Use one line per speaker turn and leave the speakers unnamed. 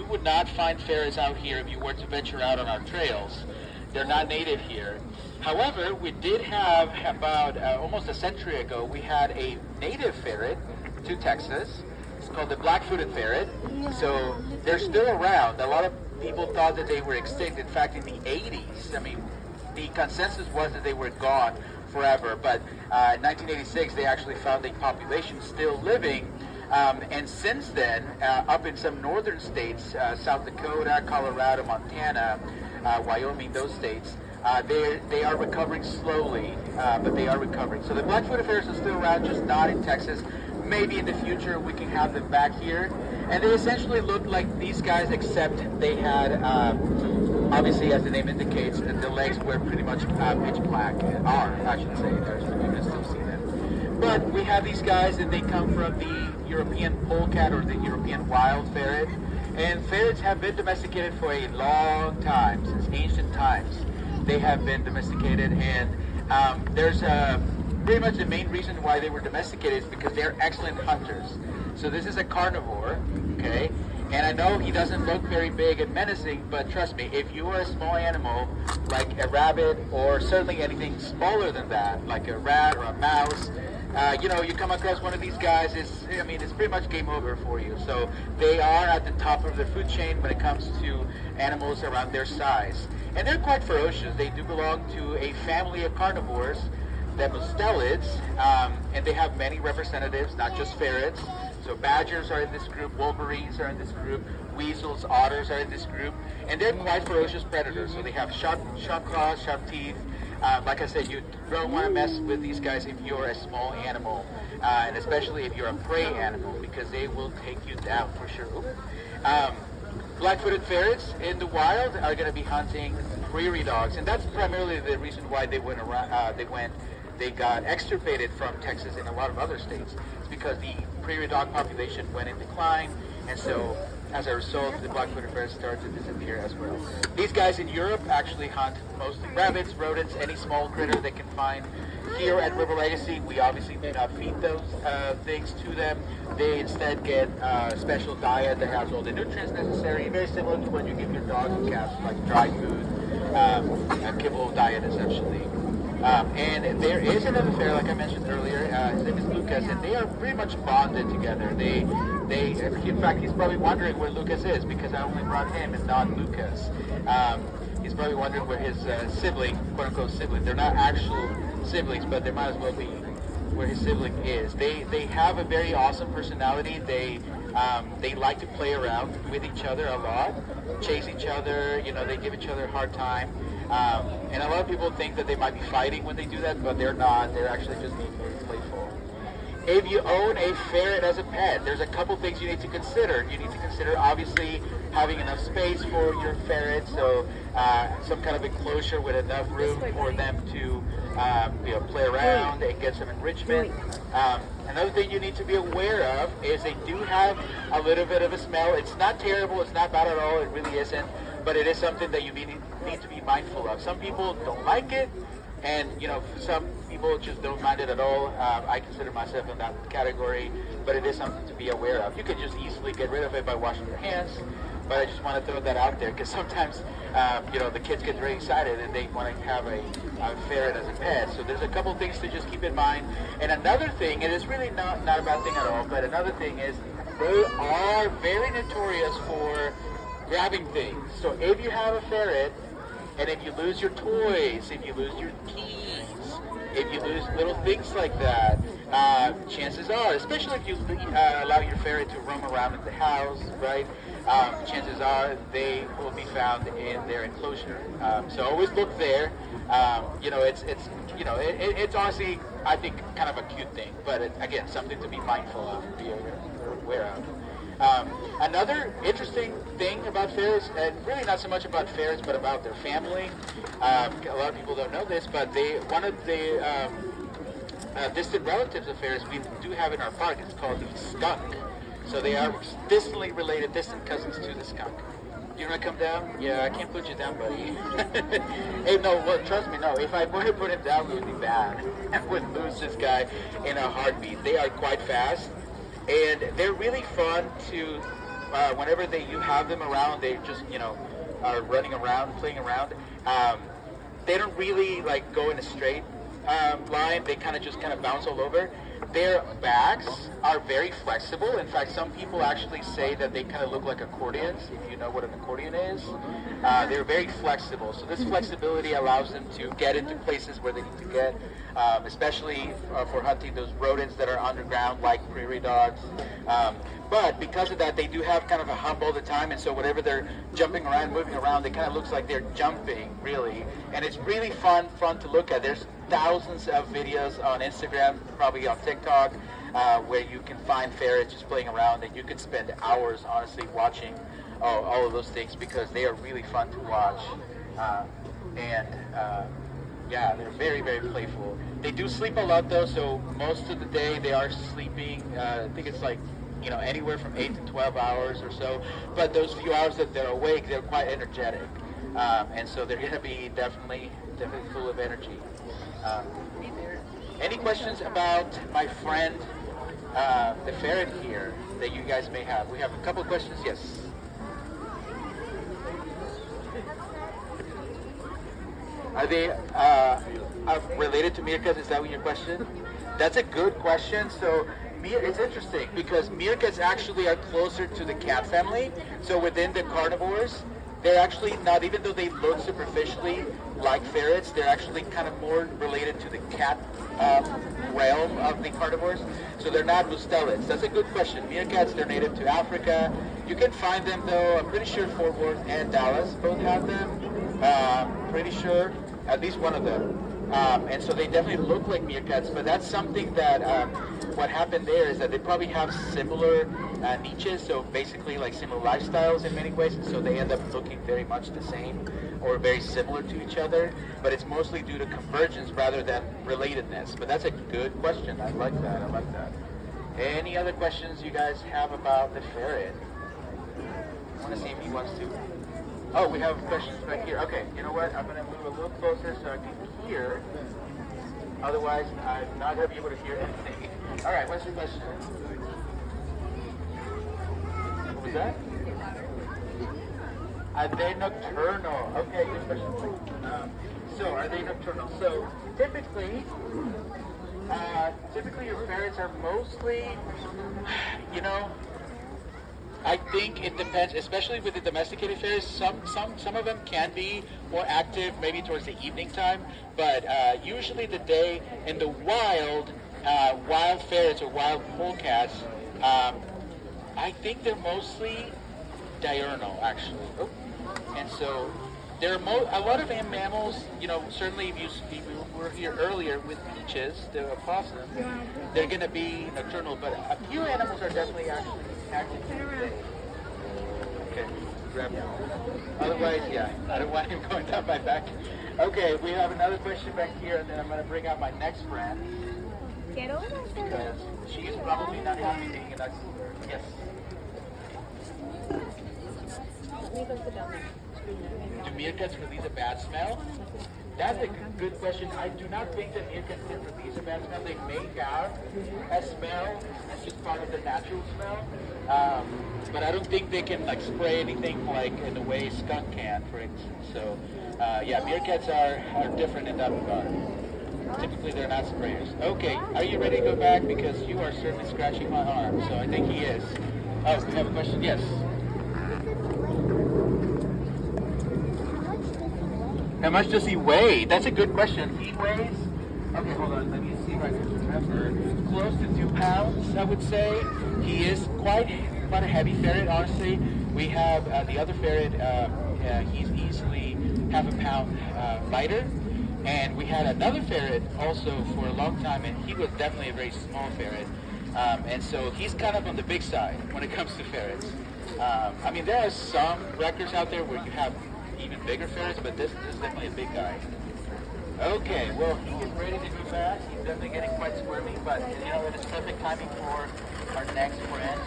would not find ferrets out here if you were to venture out on our trails. They're not native here. However, we did have about almost a century ago, we had a native ferret to Texas. It's called the black-footed ferret. So they're still around. A lot of people thought that they were extinct. In fact, in the 80s, I mean, the consensus was that they were gone forever. But in 1986, they actually found a population still living. And since then, up in some northern states, South Dakota, Colorado, Montana, Wyoming, those states, they are recovering slowly, but they are recovering. So the black-footed ferrets are still around, just not in Texas. Maybe in the future we can have them back here. And they essentially look like these guys, except they had, obviously, as the name indicates, the legs were pretty much pitch black. I should say. You can still see them. But we have these guys, and they come from the European polecat or the European wild ferret. And ferrets have been domesticated for a long time, since ancient times. They have been domesticated, and there's pretty much the main reason why they were domesticated is because they're excellent hunters. So this is a carnivore, okay? And I know he doesn't look very big and menacing, but trust me, if you are a small animal, like a rabbit, or certainly anything smaller than that, like a rat or a mouse, you come across one of these guys, it's pretty much game over for you. So they are at the top of the food chain when it comes to animals around their size. And they're quite ferocious. They do belong to a family of carnivores, the mustelids, and they have many representatives, not just ferrets. So badgers are in this group, wolverines are in this group, weasels, otters are in this group, and they're quite ferocious predators. So they have sharp claws, sharp teeth. Like I said, you don't want to mess with these guys if you're a small animal, and especially if you're a prey animal, because they will take you down for sure. Black-footed ferrets in the wild are going to be hunting prairie dogs, and that's primarily the reason why they went around. They got extirpated from Texas and a lot of other states. It's because the prairie dog population went in decline, and so as a result, the black-footed ferrets started to disappear as well. These guys in Europe actually hunt mostly rabbits, rodents, any small critter they can find. Here at River Legacy, we obviously do not feed those things to them. They instead get a special diet that has all the nutrients necessary, very similar to what you give your dogs and cats, like dry food, a kibble diet essentially. And there is another ferret, like I mentioned earlier, his name is Lucas, and they are pretty much bonded together. In fact, he's probably wondering where Lucas is, because I only brought him and not Lucas. He's probably wondering where his sibling, quote-unquote sibling, they're not actual siblings, but they might as well be where his sibling is. They have a very awesome personality. They like to play around with each other a lot, chase each other, they give each other a hard time. And a lot of people think that they might be fighting when they do that, but they're not. They're actually just being very playful. If you own a ferret as a pet, there's a couple things you need to consider. You need to consider, obviously, having enough space for your ferret, so some kind of enclosure with enough room for them to play around and get some enrichment. Another thing you need to be aware of is they do have a little bit of a smell. It's not terrible, it's not bad at all, it really isn't, but it is something that you need to be mindful of. Some people don't like it, and some people just don't mind it at all. I consider myself in that category, but it is something to be aware of. You can just easily get rid of it by washing your hands, but I just want to throw that out there, because sometimes the kids get very excited and they want to have a ferret as a pet. So there's a couple things to just keep in mind. And another thing, and it's really not a bad thing at all, but another thing is they are very notorious for grabbing things. So if you have a ferret, and if you lose your toys, if you lose your keys, if you lose little things like that, chances are, especially if you allow your ferret to roam around in the house, right? Chances are they will be found in their enclosure. So always look there. It's honestly, I think, kind of a cute thing, but again, something to be mindful of, be aware of. Another interesting thing about ferrets, and really not so much about ferrets, but about their family. A lot of people don't know this, but one of the distant relatives of ferrets we do have in our park is called the skunk. So they are distantly related, distant cousins to the skunk. You want to come down? Yeah, I can't put you down, buddy. Hey, no, well, trust me, no. If I were to put him down, it would be bad. I would lose this guy in a heartbeat. They are quite fast, and they're really fun to whenever you have them around, they just are running around, playing around. They don't really like go in a straight line. They kind of bounce all over. Their backs are very flexible. In fact, some people actually say that they kind of look like accordions, if you know what an accordion is. They're very flexible. So this flexibility allows them to get into places where they need to get, especially for hunting those rodents that are underground, like prairie dogs. But because of that, they do have kind of a hump all the time, and so whenever they're jumping around, moving around, it kind of looks like they're jumping, really. And it's really fun to look at. There's thousands of videos on Instagram, probably on TikTok, where you can find ferrets just playing around, and you can spend hours, honestly, watching all of those things because they are really fun to watch. Yeah, they're very, very playful. They do sleep a lot, though, so most of the day they are sleeping. I think it's like anywhere from 8 to 12 hours or so. But those few hours that they're awake, they're quite energetic. And so they're going to be definitely full of energy. Any questions about my friend, the ferret here, that you guys may have? We have a couple of questions. Yes? Are they related to meerkats? Is that what your question? That's a good question. So it's interesting because meerkats actually are closer to the cat family. So within the carnivores, they're actually not, even though they look superficially like ferrets, they're actually kind of more related to the cat realm of the carnivores. So they're not mustelids. That's a good question. Meerkats, they're native to Africa. You can find them, though. I'm pretty sure Fort Worth and Dallas both have them. Pretty sure at least one of them. And so they definitely look like meerkats, but that's something that what happened there is that they probably have similar niches, so basically like similar lifestyles in many ways, and so they end up looking very much the same or very similar to each other, but it's mostly due to convergence rather than relatedness. But that's a good question. I like that. Any other questions you guys have about the ferret? I want to see if he wants to. Oh, we have questions back here. Okay, you know what? I'm going to move a little closer so I can hear. Otherwise, I'm not going to be able to hear anything. All right, what's your question? What was that? Are they nocturnal? Okay, good question. So, are they nocturnal? So, typically your ferrets are mostly, I think it depends, especially with the domesticated ferrets. Some of them can be more active, maybe towards the evening time, but usually the day in the wild ferrets or wild polecats, I think they're mostly diurnal, actually. Oh. And so there are a lot of mammals. Certainly if you were here earlier with peaches, the opossum, they're going to be nocturnal, but a few animals are definitely actually active today. Okay, grab him. Otherwise, yeah, I don't want him going down my back. Okay, we have another question back here, and then I'm going to bring out my next friend. Because she is probably not happy being a nocturnal. Yes. Do meerkats release a bad smell? That's a good question. I do not think that meerkats can release a bad smell. They may have a smell. That's just part of the natural smell. But I don't think they can spray anything in the way skunk can, for instance. So, meerkats are different in that regard. Typically, they're not sprayers. Okay, are you ready to go back? Because you are certainly scratching my arm, so I think he is. Oh, we have a question? Yes. How much does he weigh? That's a good question. He weighs, okay, hold on, let me see if I can remember. Close to 2 pounds, I would say. He is quite a heavy ferret, honestly. We have the other ferret, he's easily half a pound lighter. And we had another ferret also for a long time, and he was definitely a very small ferret. And so he's kind of on the big side when it comes to ferrets. There are some records out there where you have even bigger ferrets, but this is definitely a big guy. Okay, well, he is ready to go back. He's definitely getting quite squirmy, but it is perfect timing for our next friend.